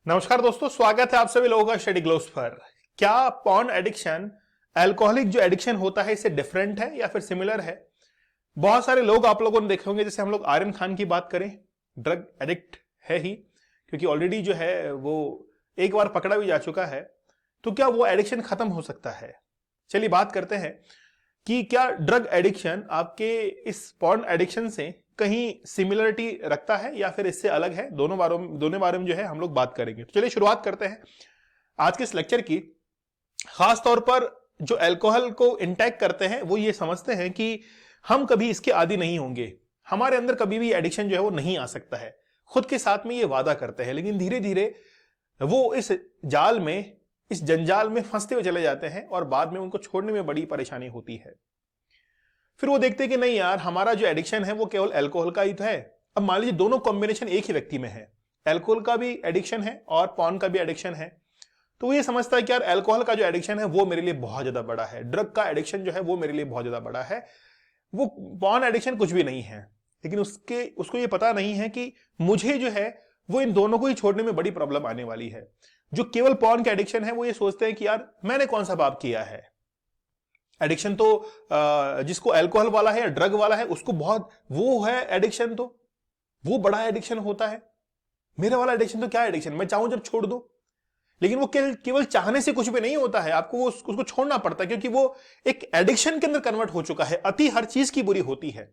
नमस्कार दोस्तों, स्वागत है आप सभी लोगों का स्टडी ग्लोब्स पर। क्या पॉर्न एडिक्शन अल्कोहलिक जो एडिक्शन होता है इससे डिफरेंट है या फिर सिमिलर है? बहुत सारे लोग आप लोगों ने देखे होंगे, जैसे हम लोग आर्यन खान की बात करें, ड्रग एडिक्ट है ही, क्योंकि ऑलरेडी जो है वो एक बार पकड़ा भी जा चुका है। तो क्या वो एडिक्शन खत्म हो सकता है? चलिए बात करते हैं कि क्या ड्रग एडिक्शन आपके इस पॉर्न एडिक्शन से कहीं सिमिलरिटी रखता है या फिर इससे अलग है। दोनों बारे में जो है हम लोग बात करेंगे। तो चलिए शुरुआत करते हैं आज के इस लेक्चर की। खास तौर पर जो अल्कोहल को इंटेक करते हैं वो ये समझते हैं कि हम कभी इसके आदी नहीं होंगे, हमारे अंदर कभी भी एडिक्शन जो है वो नहीं आ सकता है। खुद के साथ में ये वादा करते हैं, लेकिन धीरे धीरे वो इस जाल में, इस जंजाल में फंसते हुए चले जाते हैं और बाद में उनको छोड़ने में बड़ी परेशानी होती है। फिर वो देखते हैं कि नहीं यार, हमारा जो एडिक्शन है वो केवल अल्कोहल का ही तो है। अब मान लीजिए दोनों कॉम्बिनेशन एक ही व्यक्ति में है, अल्कोहल का भी एडिक्शन है और पॉर्न का भी एडिक्शन है, तो वो ये समझता है कि यार अल्कोहल का जो एडिक्शन है वो मेरे लिए बहुत ज्यादा बड़ा है, ड्रग का एडिक्शन जो है वो मेरे लिए बहुत ज्यादा बड़ा है, वो पॉर्न एडिक्शन कुछ भी नहीं है। लेकिन उसको ये पता नहीं है कि मुझे जो है वो इन दोनों को ही छोड़ने में बड़ी प्रॉब्लम आने वाली है। जो केवल पॉर्न का एडिक्शन है वो ये सोचते हैं कि यार मैंने कौन सा पाप किया है। एडिक्शन तो जिसको अल्कोहल वाला है या ड्रग वाला है उसको बहुत वो है एडिक्शन, तो वो बड़ा एडिक्शन होता है। मेरे वाला एडिक्शन तो क्या एडिक्शन, मैं चाहूं जब छोड़ दो। लेकिन वो केवल चाहने से कुछ भी नहीं होता है, आपको वो उसको छोड़ना पड़ता है, क्योंकि वो एक एडिक्शन के अंदर कन्वर्ट हो चुका है। अति हर चीज की बुरी होती है।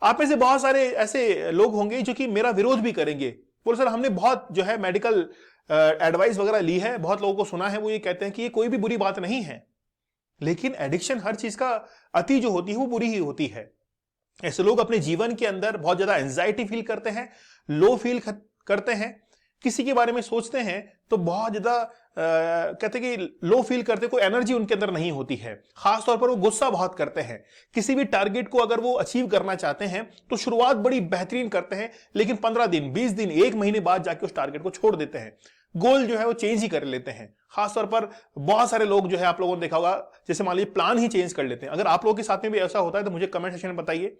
आप में से बहुत सारे ऐसे लोग होंगे जो कि मेरा विरोध भी करेंगे, बोले सर हमने बहुत जो है मेडिकल एडवाइस वगैरह ली है, बहुत लोगों को सुना है, वो ये कहते हैं कि ये कोई भी बुरी बात नहीं है। लेकिन एडिक्शन, हर चीज का अति जो होती है वो बुरी ही होती है। ऐसे लोग अपने जीवन के अंदर बहुत ज्यादा एंजाइटी फील करते हैं, लो फील करते हैं, किसी के बारे में सोचते हैं तो बहुत ज्यादा कहते हैं कि लो फील करते, कोई एनर्जी उनके अंदर नहीं होती है। खासतौर पर वो गुस्सा बहुत करते हैं। किसी भी टारगेट को अगर वो अचीव करना चाहते हैं तो शुरुआत बड़ी बेहतरीन करते हैं, लेकिन 15 दिन, 20 दिन, 1 महीने बाद जाके उस टारगेट को छोड़ देते हैं। गोल जो है वो चेंज ही कर लेते हैं। खासतौर पर बहुत सारे लोग जो है आप लोगों ने देखा होगा, जैसे मान लीजिए प्लान ही चेंज कर लेते हैं। अगर आप लोगों के साथ में भी ऐसा होता है तो मुझे कमेंट सेक्शन में बताइए।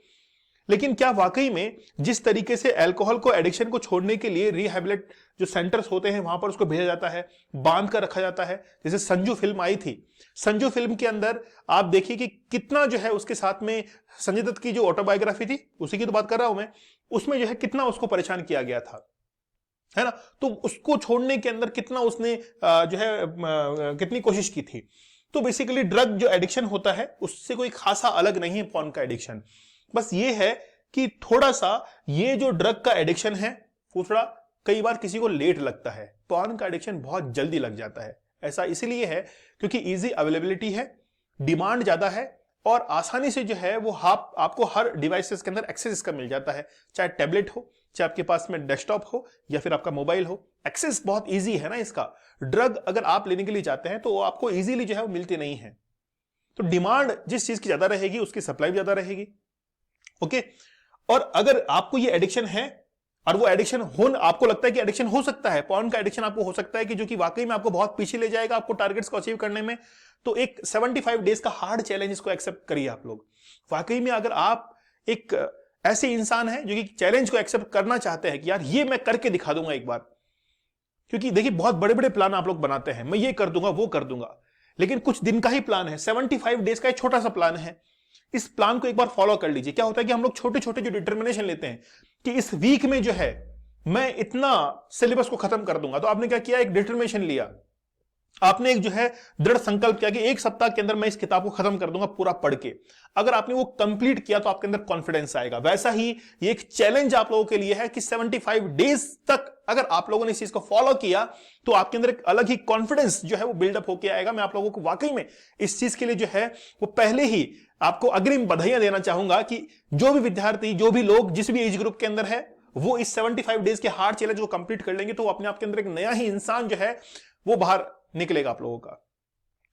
लेकिन क्या वाकई में जिस तरीके से अल्कोहल को, एडिक्शन को छोड़ने के लिए रिहैबिलिट जो सेंटर्स होते हैं वहां पर उसको भेजा जाता है, बांध कर रखा जाता है। जैसे संजू फिल्म आई थी, संजू फिल्म के अंदर आप देखिए कि कितना जो है उसके साथ में संजय दत्त की जो ऑटोबायोग्राफी थी, उसी की तो बात कर रहा हूं मैं, उसमें जो है कितना उसको परेशान किया गया था, है ना। तो उसको छोड़ने के अंदर कितना उसने जो है कितनी कोशिश की थी। तो बेसिकली ड्रग जो एडिक्शन होता है उससे कोई खासा अलग नहीं है पॉर्न का एडिक्शन। बस ये है कि थोड़ा सा ये जो ड्रग का एडिक्शन है वो थोड़ा कई बार किसी को लेट लगता है, पॉर्न का एडिक्शन बहुत जल्दी लग जाता है। ऐसा इसलिए है क्योंकि इजी अवेलेबिलिटी है, डिमांड ज्यादा है और आसानी से जो है वो आपको हर डिवाइसेस के अंदर एक्सेस इसका मिल जाता है। चाहे टैबलेट हो, चाहे आपके पास में डेस्कटॉप हो या फिर आपका मोबाइल हो, एक्सेस बहुत इजी है ना इसका। ड्रग अगर आप लेने के लिए जाते हैं तो आपको इजीली जो है वो मिलती नहीं है। तो डिमांड जिस चीज की ज्यादा रहेगी उसकी सप्लाई ज्यादा रहेगी। ओके, और अगर आपको ये एडिक्शन है और वो एडिक्शन आपको लगता है कि एडिक्शन हो सकता है, पॉर्न का एडिक्शन आपको हो सकता है कि जो कि वाकई में आपको बहुत पीछे ले जाएगा आपको टारगेट्स को अचीव करने में, तो एक 75 डेज का हार्ड चैलेंज इसको एक्सेप्ट करिए आप लोग। वाकई में अगर आप एक ऐसे इंसान हैं जो कि चैलेंज को एक्सेप्ट करना चाहते हैं कि यार ये मैं करके दिखा दूंगा एक बार, क्योंकि देखिए बहुत बड़े बड़े प्लान आप लोग बनाते हैं, मैं ये कर दूंगा वो कर दूंगा, लेकिन कुछ दिन का ही प्लान है, 75 डेज का एक छोटा सा प्लान है। इस प्लान को एक बार फॉलो कर लीजिए। क्या होता है कि हम लोग छोटे छोटे जो डिटर्मिनेशन लेते हैं कि इस वीक में जो है मैं इतना सिलेबस को खत्म कर दूंगा, तो आपने क्या किया, एक डिटर्मिनेशन लिया, आपने एक जो है दृढ़ संकल्प किया कि 1 सप्ताह के अंदर मैं इस किताब को खत्म कर दूंगा पूरा पढ़ के। अगर आपने वो कंप्लीट किया तो आपके अंदर कॉन्फिडेंस आएगा। वैसा ही ये एक चैलेंज आप लोगों के लिए है कि 75 डेज तक अगर आप लोगों ने इस चीज को फॉलो किया तो आपके अंदर एक अलग ही कॉन्फिडेंस जो है वो बिल्डअप होकर आएगा। मैं आप लोगों को वाकई में इस चीज के लिए जो है वो पहले ही आपको अग्रिम बधाइयां देना चाहूंगा कि जो भी विद्यार्थी, जो भी लोग जिस भी एज ग्रुप के अंदर है, वो इस 75 डेज के हार्ड चैलेंज को कंप्लीट कर लेंगे तो वो अपने आप के अंदर एक नया ही इंसान जो है वो बाहर निकलेगा आप लोगों का।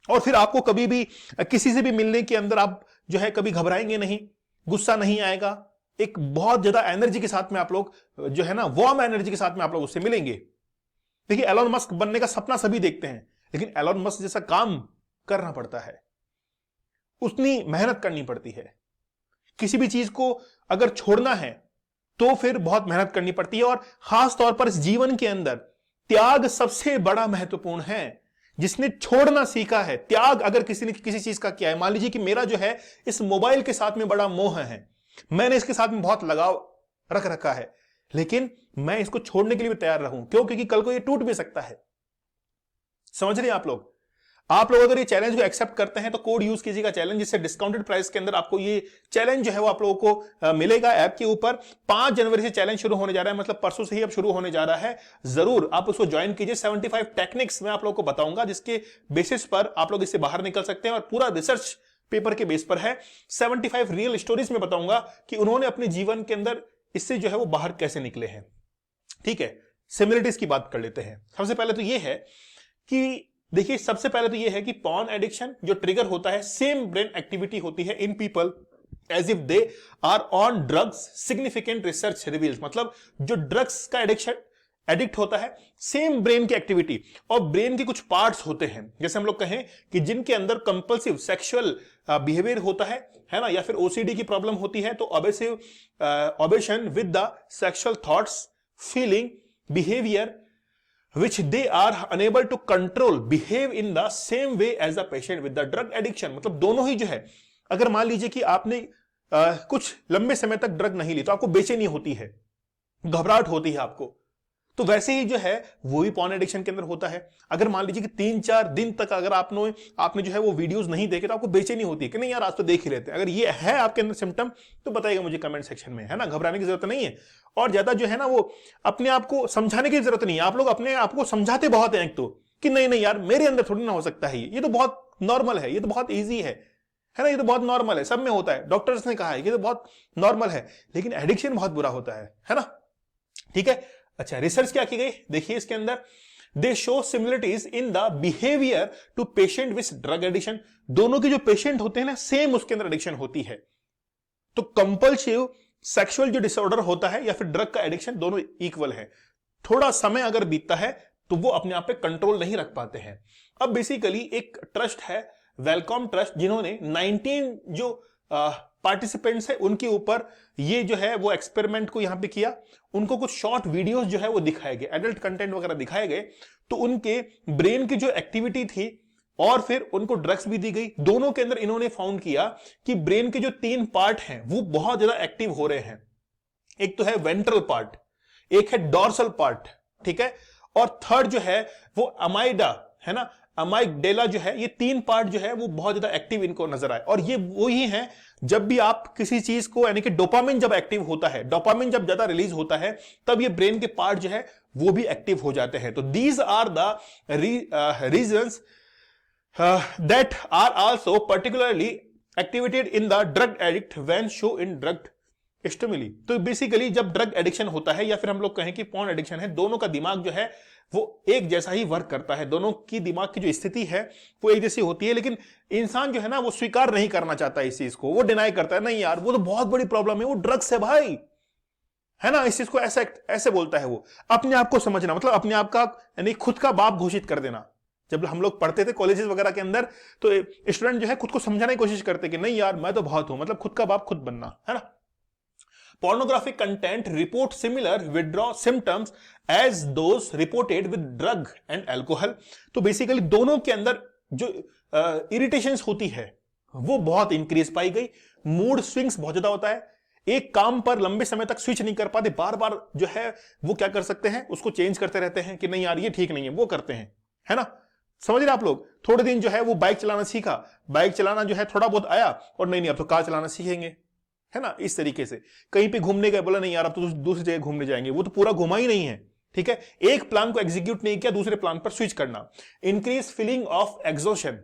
और फिर आपको कभी भी किसी से भी मिलने के अंदर आप जो है कभी घबराएंगे नहीं, गुस्सा नहीं आएगा, एक बहुत ज्यादा एनर्जी के साथ में आप लोग जो है ना, वार्म एनर्जी के साथ में आप लोग उससे मिलेंगे। देखिए एलोन मस्क बनने का सपना सभी देखते हैं, लेकिन एलोन मस्क जैसा काम करना पड़ता है, उतनी मेहनत करनी पड़ती है। किसी भी चीज को अगर छोड़ना है तो फिर बहुत मेहनत करनी पड़ती है। और खास तौर पर इस जीवन के अंदर त्याग सबसे बड़ा महत्वपूर्ण है। जिसने छोड़ना सीखा है, त्याग अगर किसी ने किसी चीज का किया है, मान लीजिए कि मेरा जो है इस मोबाइल के साथ में बड़ा मोह है, मैंने इसके साथ में बहुत लगाव रख रखा है, लेकिन मैं इसको छोड़ने के लिए भी तैयार रहूं। क्यों? क्योंकि कल को ये टूट भी सकता है। समझ रहे हैं आप लोग? आप लोग अगर ये चैलेंज को एक्सेप्ट करते हैं तो कोड यूज कीजिएगा चैलेंज, जिससे डिस्काउंटेड प्राइस के अंदर आपको ये चैलेंज जो है वो आप लोगों को मिलेगा ऐप के ऊपर। 5 जनवरी से चैलेंज शुरू होने जा रहा है, मतलब परसों से ही अब शुरू होने जा रहा है। जरूर आप उसको ज्वाइन कीजिए। 75 टेक्निक्स मैं आप लोगों को बताऊंगा, जिसके बेसिस पर आप लोग इससे बाहर निकल सकते हैं, और पूरा रिसर्च पेपर के बेस पर है। 75 रियल स्टोरीज में बताऊंगा कि उन्होंने अपने जीवन के अंदर इससे जो है वो बाहर कैसे निकले हैं। ठीक है, सिमिलरिटीज की बात कर लेते हैं। सबसे पहले तो ये है कि देखिए, सबसे पहले तो ये है कि पॉर्न एडिक्शन जो ट्रिगर होता है, सेम ब्रेन एक्टिविटी होती है in people as if they are on drugs. Significant research reveals, मतलब जो ड्रग्स का एडिक्ट होता है, सेम ब्रेन की एक्टिविटी, और ब्रेन के कुछ पार्ट्स होते हैं, जैसे हम लोग कहें कि जिनके अंदर कंपल्सिव सेक्सुअल बिहेवियर होता है ना, या फिर ओसीडी की प्रॉब्लम होती है, तो obsession with the sexual thoughts, feeling, behaviour which they are unable to control, behave in the same way as the patient with the drug addiction। मतलब दोनों ही जो है, अगर मान लीजिए कि आपने कुछ लंबे समय तक ड्रग नहीं ली तो आपको बेचैनी होती है, घबराहट होती है आपको, तो वैसे ही जो है वो भी पॉर्न एडिक्शन के अंदर होता है। अगर मान लीजिए कि 3-4 दिन तक अगर आपने जो है वो वीडियोस नहीं देखे तो आपको बेचैनी होती है कि नहीं यार आज तो देख ही लेते हैं। अगर ये है आपके अंदर सिम्टम तो बताइएगा मुझे कमेंट सेक्शन में, है ना। घबराने की जरूरत नहीं है, और ज्यादा जो है ना वो अपने आप को समझाने की जरूरत नहीं है। आप लोग अपने आप को समझाते बहुत हैं तो कि नहीं नहीं यार मेरे अंदर थोड़ी ना हो सकता है, ये तो बहुत नॉर्मल है, ये तो बहुत ईजी है ना, ये तो बहुत नॉर्मल है, सब में होता है, डॉक्टर्स ने कहा है ये तो बहुत नॉर्मल है। लेकिन एडिक्शन बहुत बुरा होता है ना। ठीक है, अच्छा रिसर्च क्या की गई देखिए इसके अंदर, they show similarities in the behaviour to patient with drug addiction. दोनों के जो पेशेंट होते हैं ना, सेम उसके अंदर एडिक्शन होती है। तो कंपल्सिव सेक्सुअल जो डिसऑर्डर होता है या फिर ड्रग का एडिक्शन, दोनों इक्वल है। थोड़ा समय अगर बीतता है तो वो अपने आप पे कंट्रोल नहीं रख पाते हैं। अब बेसिकली एक ट्रस्ट है वेलकॉम ट्रस्ट, जिन्होंने 19 जो पार्टिसिपेंट्स है उनके ऊपर ये जो है वो एक्सपेरिमेंट को यहां पे किया। उनको कुछ शॉर्ट वीडियोस जो है वो दिखाए गए, एडल्ट कंटेंट वगैरह दिखाए गए, तो उनके ब्रेन की जो एक्टिविटी थी और फिर उनको ड्रग्स भी दी गई। दोनों के अंदर इन्होंने फाउंड किया कि ब्रेन के जो 3 पार्ट हैं वो बहुत ज्यादा एक्टिव हो रहे हैं। एक तो है वेंट्रल पार्ट, एक है डॉर्सल पार्ट, ठीक है, और थर्ड जो है वो अमाइडा है ना, अमाइगडेला जो है, ये 3 पार्ट जो है वो बहुत ज्यादा एक्टिव इनको नजर आए। और ये वही है जब भी आप किसी चीज को, यानी कि डोपामिन जब एक्टिव होता है, डोपामिन जब ज्यादा रिलीज होता है, तब ये ब्रेन के पार्ट जो है वो भी एक्टिव हो जाते हैं। तो these are the reasons that are also particularly activated in the drug addict when show in drug stimuli। तो बेसिकली जब ड्रग एडिक्शन होता है या फिर हम लोग कहें कि पॉर्न एडिक्शन है, दोनों का दिमाग जो है वो एक जैसा ही वर्क करता है। दोनों की दिमाग की जो स्थिति है वो एक जैसी होती है, लेकिन इंसान जो है ना वो स्वीकार नहीं करना चाहता इस चीज को, वो डिनाई करता है, नहीं यार वो तो बहुत बड़ी प्रॉब्लम है, वो ड्रग्स है भाई, है ना। इस चीज को ऐसे बोलता है वो। अपने आप को समझना मतलब अपने आप का यानी खुद का बाप घोषित कर देना। जब हम लोग पढ़ते थे कॉलेजेस वगैरह के अंदर, तो स्टूडेंट जो है खुद को समझाने की कोशिश करते कि नहीं यार मैं तो बहुत हूं, मतलब खुद का बाप खुद बनना, है ना। Pornographic content report similar withdraw symptoms as those reported with drug and alcohol. तो बेसिकली दोनों के अंदर जो इरिटेशंस होती है वो बहुत इंक्रीज पाई गई। मूड स्विंग्स बहुत ज्यादा होता है, एक काम पर लंबे समय तक स्विच नहीं कर पाते, बार बार जो है वो क्या कर सकते हैं, उसको चेंज करते रहते हैं कि नहीं यार ये ठीक नहीं है, वो करते हैं, है ना। समझ रहे आप लोग। थोड़े दिन जो है वो बाइक चलाना सीखा, बाइक चलाना जो है थोड़ा बहुत आया, और नहीं अब तो कार चलाना सीखेंगे, है ना। इस तरीके से कहीं पे घूमने गए, बोला नहीं यार अब तो दूसरी जगह घूमने जाएंगे, वो तो पूरा घुमा ही नहीं है, ठीक है। एक प्लान को एग्जीक्यूट नहीं किया, दूसरे प्लान पर स्विच करना। Increase feeling of exhaustion,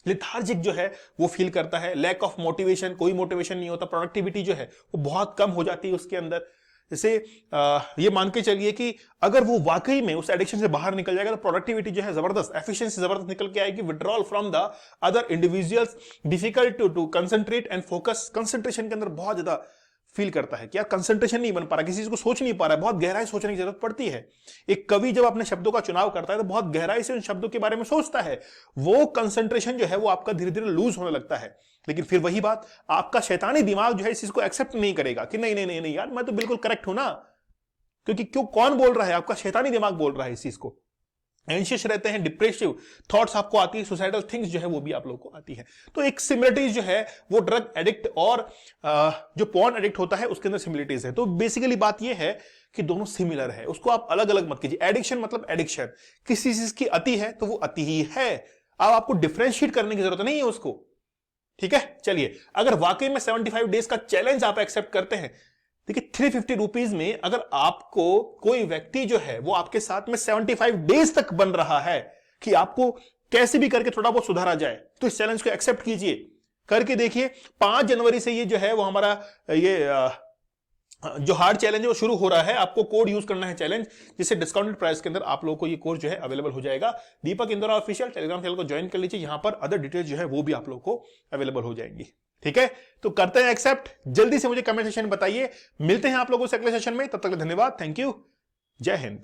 lethargic जो है वो फील करता है। लैक ऑफ मोटिवेशन, कोई मोटिवेशन नहीं होता। प्रोडक्टिविटी जो है वो बहुत कम हो जाती है उसके अंदर। जैसे ये मान के चलिए कि अगर वो वाकई में उस एडिक्शन से बाहर निकल जाएगा तो प्रोडक्टिविटी जो है जबरदस्त, एफिशिएंसी जबरदस्त निकल के आएगी। Withdrawal from the other individuals, difficult to concentrate and focus. Concentration के अंदर बहुत ज्यादा फील करता है कि यार कंसंट्रेशन नहीं बन पा रहा, किसी चीज को सोच नहीं पा रहा है, बहुत गहराई सोचने की जरूरत पड़ती है। एक कवि जब अपने शब्दों का चुनाव करता है तो बहुत गहराई से उन शब्दों के बारे में सोचता है, वो कंसंट्रेशन जो है वो आपका धीरे धीरे लूज होने लगता है। लेकिन फिर वही बात, आपका शैतानी दिमाग जो है इस चीज को एक्सेप्ट नहीं करेगा कि नहीं नहीं नहीं नहीं यार मैं तो बिल्कुल करेक्ट हूं ना, क्योंकि क्यों, कौन बोल रहा है? आपका शैतानी दिमाग बोल रहा है इस चीज को। एंशियस रहते हैं, डिप्रेसिव थॉट्स आपको आती है, सुसाइडल थिंग्स जो है वो भी आप लोगों को आती है। तो एक सिमिलरिटीज जो है वो ड्रग एडिक्ट और जो पॉर्न एडिक्ट होता है उसके अंदर सिमिलरिटीज है। तो बेसिकली बात ये है कि दोनों सिमिलर है, उसको आप अलग अलग मत कीजिए। एडिक्शन मतलब एडिक्शन, किसी चीज की अति है तो वो अति ही है, अब आपको डिफरेंशिएट करने की जरूरत नहीं है उसको। ठीक है, चलिए, अगर वाकई में 75 डेज का चैलेंज आप एक्सेप्ट करते हैं, देखिए 350 रुपीज में अगर आपको कोई व्यक्ति जो है वो आपके साथ में 75 डेज तक बन रहा है कि आपको कैसे भी करके थोड़ा बहुत सुधारा जाए, तो इस चैलेंज को एक्सेप्ट कीजिए, करके देखिए। 5 जनवरी से ये जो है वो हमारा ये जो हार्ड चैलेंज है वो शुरू हो रहा है। आपको कोड यूज करना है चैलेंज, जिससे डिस्काउंटेड प्राइस के अंदर आप लोगों को ये कोर्स जो है अवेलेबल हो जाएगा। दीपक इंदौरा ऑफिशियल टेलीग्राम चैनल को ज्वाइन कर लीजिए, यहां पर अदर डिटेल्स जो है वो भी आप लोगों को अवेलेबल हो जाएंगी। ठीक है, तो करते हैं एक्सेप्ट, जल्दी से मुझे कमेंट सेक्शन में बताइए। मिलते हैं आप लोगों से अगले सेशन में, तब तक धन्यवाद, थैंक यू, जय हिंद।